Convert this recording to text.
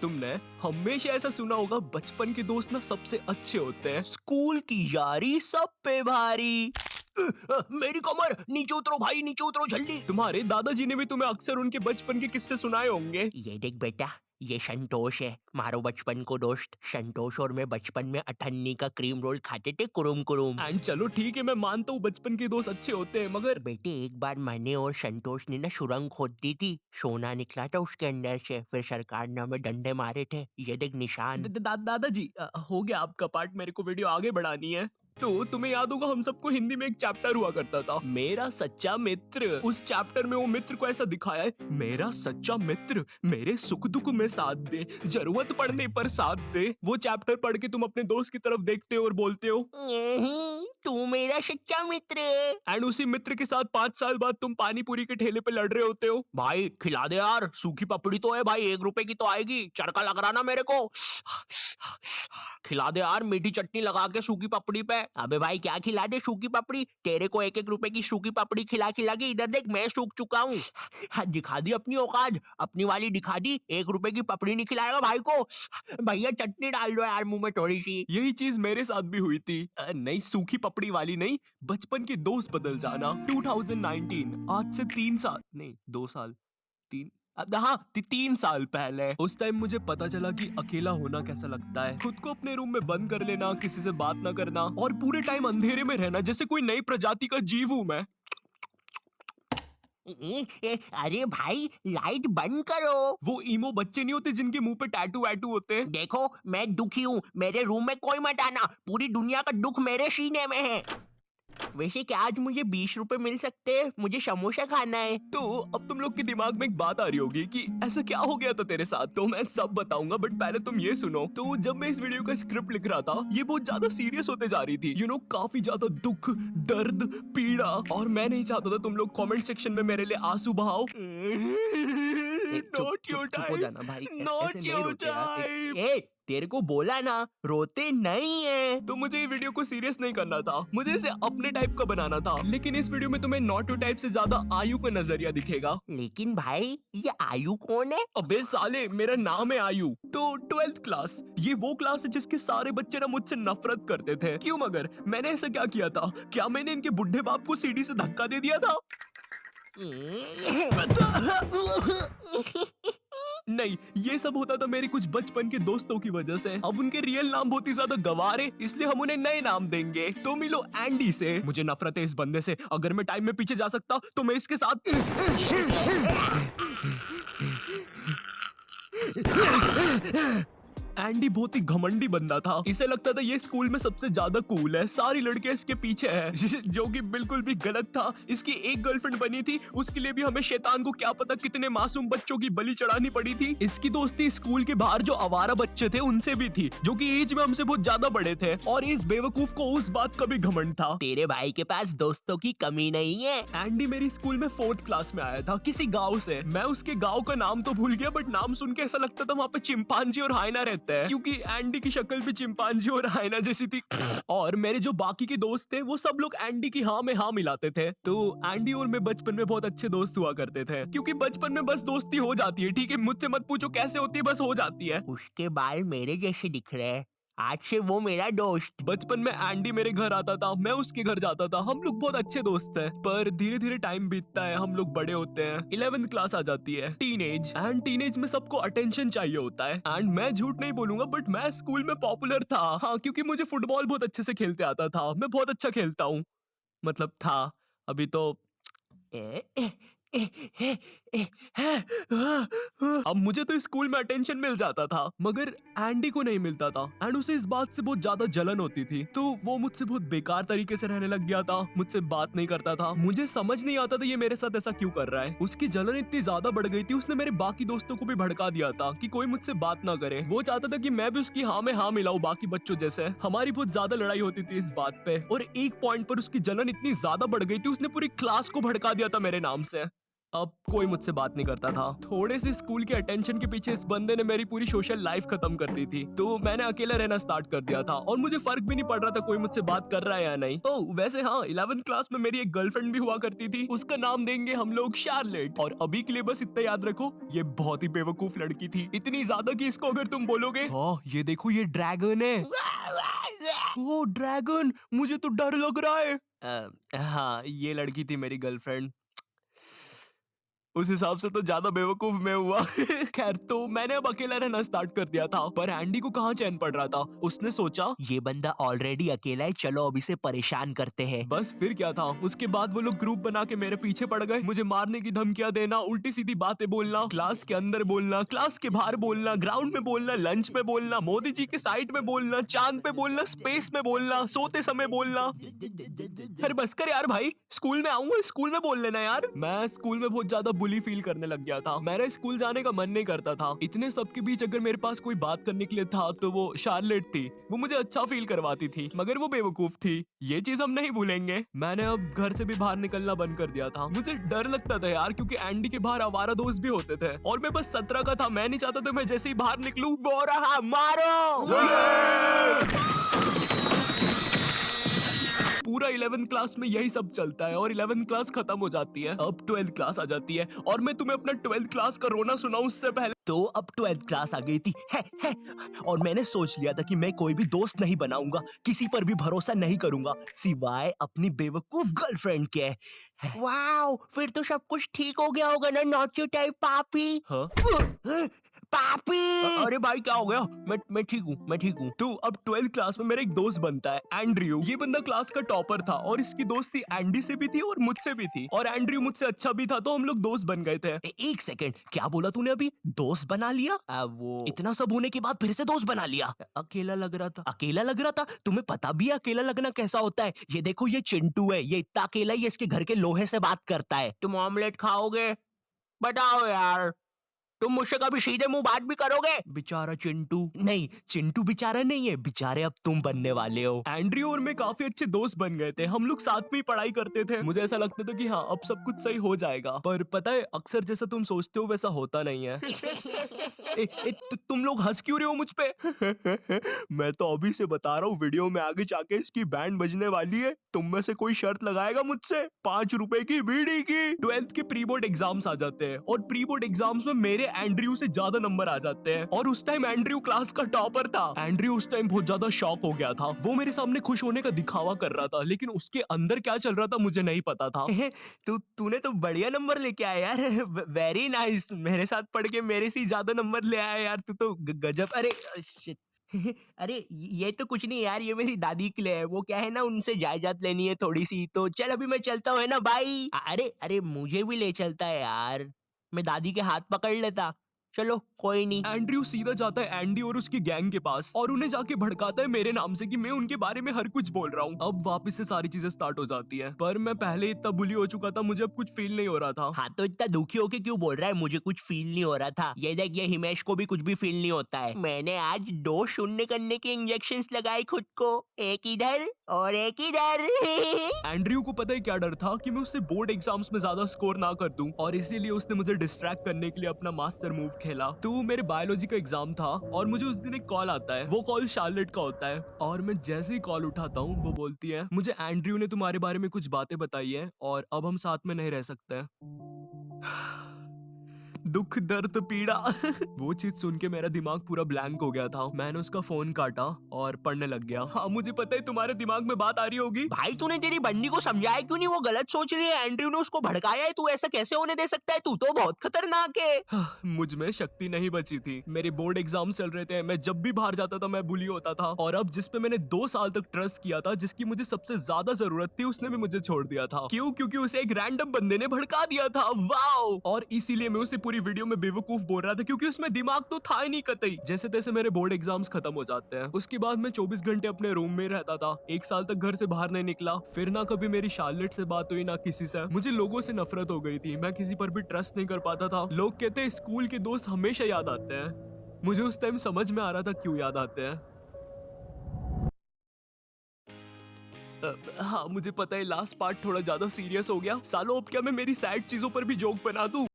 तुमने हमेशा ऐसा सुना होगा, बचपन के दोस्त ना सबसे अच्छे होते हैं, स्कूल की यारी सब पे भारी। मेरी कमर, नीचे उतरो भाई, नीचे उतरो जल्दी। तुम्हारे दादाजी ने भी तुम्हें अक्सर उनके बचपन के किस्से सुनाए होंगे। ये देख बेटा, ये संतोष है, मारो बचपन को दोस्त। संतोष और मैं बचपन में अठन्नी का क्रीम रोल खाते थे, कुरुम कुरुम। एंड चलो ठीक है, मैं मानता हूँ बचपन के दोस्त अच्छे होते हैं, मगर बेटे एक बार मैंने और संतोष ने ना सुरंग खोद दी थी, सोना निकला था उसके अंदर से, फिर सरकार ने हमें डंडे मारे थे। ये देख निशान। दादाजी, हो गया आपका पार्ट, मेरे को वीडियो आगे बढ़ानी है। तो तुम्हें याद होगा, हम सबको हिंदी में एक चैप्टर हुआ करता था, मेरा सच्चा मित्र। उस चैप्टर में वो मित्र को ऐसा दिखाया है, मेरा सच्चा मित्र मेरे सुख दुख में साथ दे, जरूरत पड़ने पर साथ दे। वो चैप्टर पढ़ के तुम अपने दोस्त की तरफ देखते हो और बोलते हो, तू मेरा सच्चा मित्र। एंड उसी मित्र के साथ 5 साल बाद तुम पानी पूरी के ठेले पे लड़ रहे होते हो। भाई खिला दे यार, सूखी पपड़ी तो है भाई, 1 रुपए की तो आएगी, चरका लग रहा ना मेरे को। खिला दे यार, मीठी चटनी लगा के सूखी पपड़ी पे। अबे भाई क्या खिला दे सूखी पपड़ी, तेरे को 1-1 रुपए की सूखी पपड़ी खिला खिला के इधर देख मैं सूख चुका हूँ। दिखा दी अपनी औकात, अपनी वाली दिखा दी। 1 रुपए की पपड़ी नहीं खिलाएगा भाई को। भैया चटनी डाल दो यार मुंह में थोड़ी सी। यही चीज मेरे साथ भी हुई थी। नहीं, सूखी पपड़ी वाली नहीं, बचपन के दोस्त बदल जाना। 2019, आज से 3 साल नहीं 2 साल, 3 हाँ 3 साल पहले, उस टाइम मुझे पता चला कि अकेला होना कैसा लगता है। खुद को अपने रूम में बंद कर लेना, किसी से बात ना करना और पूरे टाइम अंधेरे में रहना, जैसे कोई नई प्रजाति का जीव हूँ मैं। अरे भाई लाइट बंद करो। वो ईमो बच्चे नहीं होते जिनके मुंह पे टैटू वैटू होते हैं। देखो मैं दुखी हूँ, मेरे रूम में कोई मत आना, पूरी दुनिया का दुख मेरे सीने में है। वैसे क्या आज मुझे 20 रुपए मिल सकते हैं? मुझे समोसा खाना है। तो अब तुम लोग के दिमाग में एक बात आ रही होगी कि ऐसा क्या हो गया था तेरे साथ, तो मैं सब बताऊंगा, बट पहले तुम ये सुनो। तो जब मैं इस वीडियो का स्क्रिप्ट लिख रहा था, ये बहुत ज्यादा सीरियस होते जा रही थी, काफी ज्यादा दुख, दर्द, पीड़ा, और मैं नहीं चाहता था तुम लोग कमेंट सेक्शन में मेरे लिए आंसू बहाओ। चुप हो जाना भाई, ऐसे नहीं योर रोते यार। टाइप। तेरे को बोला ना रोते नहीं है। तो मुझे ये वीडियो को सीरियस नहीं करना था, मुझे इसे अपने टाइप का बनाना था, लेकिन इस वीडियो में तुम्हें नॉट टू टाइप से ज्यादा आयु का नजरिया दिखेगा। लेकिन भाई ये आयु कौन है? अबे साले, मेरा नाम है आयु। तो 12th क्लास, ये वो क्लास है जिसके सारे बच्चे ना मुझसे नफरत करते थे। क्यों मगर मैंने ऐसा क्या किया था? क्या मैंने इनके बुढ़े बाप को सीढ़ी से धक्का दे दिया था? नहीं, ये सब होता था मेरे कुछ बचपन के दोस्तों की वजह से। अब उनके रियल नाम बहुत ही ज्यादा गवारे, इसलिए हम उन्हें नए नाम देंगे। तो मिलो एंडी से। मुझे नफरत है इस बंदे से, अगर मैं टाइम में पीछे जा सकता तो मैं इसके साथ एंडी बहुत ही घमंडी बंदा था, इसे लगता था ये स्कूल में सबसे ज्यादा कूल है, सारी लड़कियां इसके पीछे है, जो कि बिल्कुल भी गलत था। इसकी एक गर्लफ्रेंड बनी थी, उसके लिए भी हमें शैतान को क्या पता कितने मासूम बच्चों की बलि चढ़ानी पड़ी थी। इसकी दोस्ती स्कूल के बाहर जो आवारा बच्चे थे उनसे भी थी, जो कि एज में हमसे बहुत ज्यादा बड़े थे, और इस बेवकूफ को उस बात का भी घमंड था। तेरे भाई के पास दोस्तों की कमी नहीं है। एंडी मेरी स्कूल में 4th क्लास में आया था, किसी गाँव से। मैं उसके गाँव का नाम तो भूल गया, बट नाम सुन के ऐसा लगता था वहाँ पे चिंपांजी और हाइना रहता है, क्योंकि एंडी की शक्ल भी चिंपांजी और हाइना जैसी थी। और मेरे जो बाकी के दोस्त थे वो सब लोग एंडी की हाँ में हाँ मिलाते थे। तो एंडी और मैं बचपन में बहुत अच्छे दोस्त हुआ करते थे, क्योंकि बचपन में बस दोस्ती हो जाती है, ठीक है, मुझसे मत पूछो कैसे होती है, बस हो जाती है। उसके बाल मेरे जैसे दिख रहे हैं, आज से वो मेरा दोस्त। बचपन में एंडी मेरे घर आता था, मैं उसके घर जाता था, हम लोग बहुत अच्छे दोस्त हैं। पर धीरे धीरे टाइम बीतता है, हम लोग बड़े होते हैं, 11th क्लास आ जाती है, टीनेज। एंड टीनेज में सबको अटेंशन चाहिए होता है। एंड मैं झूठ नहीं बोलूंगा, बट मैं स्कूल में पॉपुलर था, हाँ, क्योंकि मुझे फुटबॉल बहुत अच्छे से खेलते आता था। मैं बहुत अच्छा खेलता हूँ, मतलब था, अभी तो अब मुझे तो स्कूल में अटेंशन मिल जाता था, मगर एंडी को नहीं मिलता था, एंड उसे इस बात से बहुत ज्यादा जलन होती थी। तो वो मुझसे बहुत बेकार तरीके से रहने लग गया था, मुझसे बात नहीं करता था। मुझे समझ नहीं आता था ये मेरे साथ ऐसा क्यों कर रहा है। उसकी जलन इतनी ज्यादा बढ़ गई थी, उसने मेरे बाकी दोस्तों को भी भड़का दिया था कि कोई मुझसे बात ना करे। वो चाहता था कि मैं भी उसकी हाँ में हाँ मिलाऊं बाकी बच्चों जैसे। हमारी बहुत ज्यादा लड़ाई होती थी इस बात पे, और एक पॉइंट पर उसकी जलन इतनी ज्यादा बढ़ गई थी, उसने पूरी क्लास को भड़का दिया था मेरे नाम से। अब कोई मुझसे बात नहीं करता था। थोड़े से स्कूल के अटेंशन के पीछे इस बंदे ने मेरी पूरी सोशल लाइफ खत्म कर दी थी, तो मैंने अकेला रहना स्टार्ट कर दिया था और मुझे फर्क भी नहीं पड़ रहा था कोई मुझसे बात कर रहा है या नहीं। ओह वैसे हाँ, 11th क्लास में मेरी एक गर्लफ्रेंड भी हुआ करती थी, उसका नाम देंगे हम लोग शार्लेट। और अभी के लिए बस इतना याद रखो, ये बहुत ही बेवकूफ लड़की थी, इतनी ज्यादा कि इसको अगर तुम बोलोगे हाँ ये देखो ये ड्रैगन है, ओ ड्रैगन, मुझे तो डर लग रहा है। हाँ ये लड़की थी मेरी गर्लफ्रेंड। उस हिसाब से तो ज्यादा बेवकूफ मैं हुआ। खैर तो मैंने अब अकेला रहना स्टार्ट कर दिया था, पर एंडी को कहाँ चैन पड़ रहा था। उसने सोचा ये बंदा ऑलरेडी अकेला है, चलो अब इसे परेशान करते हैं। बस फिर क्या था, उसके बाद वो लोग ग्रुप बना के मेरे पीछे पड़ गए, मुझे मारने की धमकियां देना, उल्टी सीधी बातें बोलना, क्लास के अंदर बोलना, क्लास के बाहर बोलना, ग्राउंड में बोलना, लंच में बोलना, मोदी जी के साइड में बोलना, चांद पे बोलना, स्पेस में बोलना, सोते समय बोलना। अरे बस कर यार भाई, स्कूल में आऊंगा, स्कूल में बोल लेना यार। मैं स्कूल में बहुत ज्यादा बुली फील करने लग गया था, मेरा स्कूल जाने का मन नहीं करता था। इतने सबके बीच अगर मेरे पास कोई बात करने के लिए था तो वो शार्लेट थी, वो मुझे अच्छा फील करवाती थी, मगर वो बेवकूफ थी, ये चीज हम नहीं भूलेंगे। मैंने अब घर से भी बाहर निकलना बंद कर दिया था, मुझे डर लगता था यार, क्योंकि एंडी के बाहर आवारा दोस्त भी होते थे और मैं बस 17 का था। मैं नहीं चाहता था मैं जैसे ही बाहर निकलूं वो रहा मारो। पूरा 11th क्लास में यही सब चलता है और 11th क्लास खत्म हो जाती है, अब 12th क्लास आ जाती है और मैं तुम्हें अपना 12th क्लास का रोना सुनाऊं उससे पहले तो अब 12th क्लास आ गई थी है। और मैंने सोच लिया था कि मैं कोई भी दोस्त नहीं बनाऊंगा, किसी पर भी भरोसा नहीं करूंगा सिवाय अपनी बेवकूफ गर्लफ्रेंड के। वाओ, फिर तो सब कुछ ठीक हो गया होगा ना, नॉट यू टाइप पापी। हाँ? पापी। अरे भाई क्या हो गया? मैं ठीक हूँ, मैं ठीक हूँ। तो अब 12th क्लास में मेरा एक दोस्त बनता है एंड्रयू। ये बंदा क्लास का टॉपर था और इसकी दोस्ती एंडी से भी थी और मुझसे भी थी, और एंड्रयू मुझसे अच्छा भी था, तो हम लोग दोस्त बन गए थे। एक सेकंड, क्या बोला तूने अभी? दोस्त बना लिया? वो इतना सब होने के बाद फिर से दोस्त बना लिया? अकेला लग रहा था। अकेला लग रहा था? तुम्हें पता भी है अकेला लगना कैसा होता है? ये देखो, ये चिंटू है, ये इतना अकेला ही है, इसके घर के लोहे से बात करता है। तुम ऑमलेट खाओगे? बताओ यार, तुम मुझसे कभी सीधे मुंह बात भी करोगे? बेचारा चिंटू। नहीं, चिंटू बेचारा नहीं है, बेचारे अब तुम बनने वाले हो। एंड्रयू और मैं काफी अच्छे दोस्त बन गए थे, हम लोग साथ में ही पढ़ाई करते थे। मुझे ऐसा लगता था कि हाँ अब सब कुछ सही हो जाएगा, पर पता है अक्सर जैसा तुम सोचते हो वैसा होता नहीं है। तुम लोग हंस क्यों रहे हो मुझ पे? मैं तो अभी से बता रहा हूँ, वीडियो में आगे जाके इसकी बैंड बजने वाली है। तुम में से कोई शर्त लगाएगा मुझसे 5 रुपए की बीड़ी की? 12th के प्री बोर्ड एग्जाम्स आ जाते हैं और प्री बोर्ड एग्जाम्स में मेरे एंड्रयू से ज्यादा नंबर आ जाते हैं, और उस टाइम एंड्रयू क्लास का टॉपर था। एंड्रयू उस टाइम बहुत ज्यादा शॉक हो गया था, वो मेरे सामने खुश होने का दिखावा कर रहा था, लेकिन उसके अंदर क्या चल रहा था मुझे नहीं पता था। तूने तो बढ़िया नंबर लेके आया यार, वेरी नाइस। मेरे साथ पढ़ के मेरे से ज्यादा नंबर ले आया यार, तू तो गजब। अरे शिट। अरे ये तो कुछ नहीं यार, ये मेरी दादी के लिए है, वो क्या है ना, उनसे जायदाद लेनी है थोड़ी सी, तो चल अभी मैं चलता हूँ, है ना भाई। अरे अरे मुझे भी ले चलता है यार, मैं दादी के हाथ पकड़ लेता। चलो कोई नहीं। एंड्रयू सीधा जाता है एंडी और उसकी गैंग के पास और उन्हें जाके भड़काता है मेरे नाम से कि मैं उनके बारे में हर कुछ बोल रहा हूँ। अब वापस से सारी चीजें स्टार्ट हो जाती है, पर मैं पहले इतना बुली हो चुका था, मुझे अब कुछ फील नहीं हो रहा था। हाँ तो इतना दुखी होके क्यों बोल रहा है मुझे कुछ फील नहीं हो रहा था? ये देख, ये हिमेश को भी कुछ भी फील नहीं होता है। मैंने आज 2 शून्य करने के इंजेक्शंस लगाए खुद को, एक इधर और एक इधर। एंड्रयू को पता है क्या डर था कि मैं उससे बोर्ड एग्जाम्स में ज्यादा स्कोर ना कर दूं, और इसीलिए उसने मुझे डिस्ट्रैक्ट करने के लिए अपना मास्टर मूव खेला। तो मेरे बायोलॉजी का एग्जाम था और मुझे उस दिन एक कॉल आता है, वो कॉल शार्लेट का होता है, और मैं जैसे ही कॉल उठाता हूँ वो बोलती है मुझे एंड्रयू ने तुम्हारे बारे में कुछ बातें बताई है और अब हम साथ में नहीं रह सकते। दुख दर्द पीड़ा। वो चीज सुन के मेरा दिमाग पूरा ब्लैंक हो गया था। मैंने उसका फोन काटा और पढ़ने लग गया। हाँ मुझे पता है तुम्हारे दिमाग में बात आ रही होगी। भाई तूने तेरी बंदी को समझाया क्यों नहीं? वो गलत सोच रही है, एंड्रयू ने उसको भड़काया है, तू ऐसा कैसे होने दे सकता है? तू तो बहुत खतरनाक है। हाँ, मुझ में शक्ति नहीं बची थी। मेरे बोर्ड एग्जाम चल रहे थे, मैं जब भी बाहर जाता था मैं बुली होता था, और अब जिस पे मैंने 2 साल तक ट्रस्ट किया था, जिसकी मुझे सबसे ज्यादा जरूरत थी, उसने भी मुझे छोड़ दिया था। क्यों? क्योंकि उसे एक रैंडम बंदे ने भड़का दिया था। वाओ! और इसीलिए मैं उसे पूरी वीडियो में बेवकूफ बोल रहा था, क्योंकि उसमें दिमाग तो था ही नहीं कतई। जैसे तैसे मेरे बोर्ड एग्जाम्स खत्म हो जाते हैं, उसके बाद मैं 24 घंटे अपने रूम में रहता था। 1 साल तक घर से बाहर नहीं निकला। फिर ना कभी मेरी शार्लेट से बात हुई ना किसी से। मुझे लोगों से नफरत हो गई थी, मैं किसी पर भी ट्रस्ट नहीं कर पाता था। लोग कहते हैं स्कूल के दोस्त हमेशा याद आते हैं। मुझे उस टाइम समझ में आ रहा था क्यों याद आते हैं। हाँ मुझे पता है लास्ट पार्ट थोड़ा ज्यादा सीरियस हो गया। सालो अब क्या मैं मेरी सैड चीजों पर भी जोक बना दूं?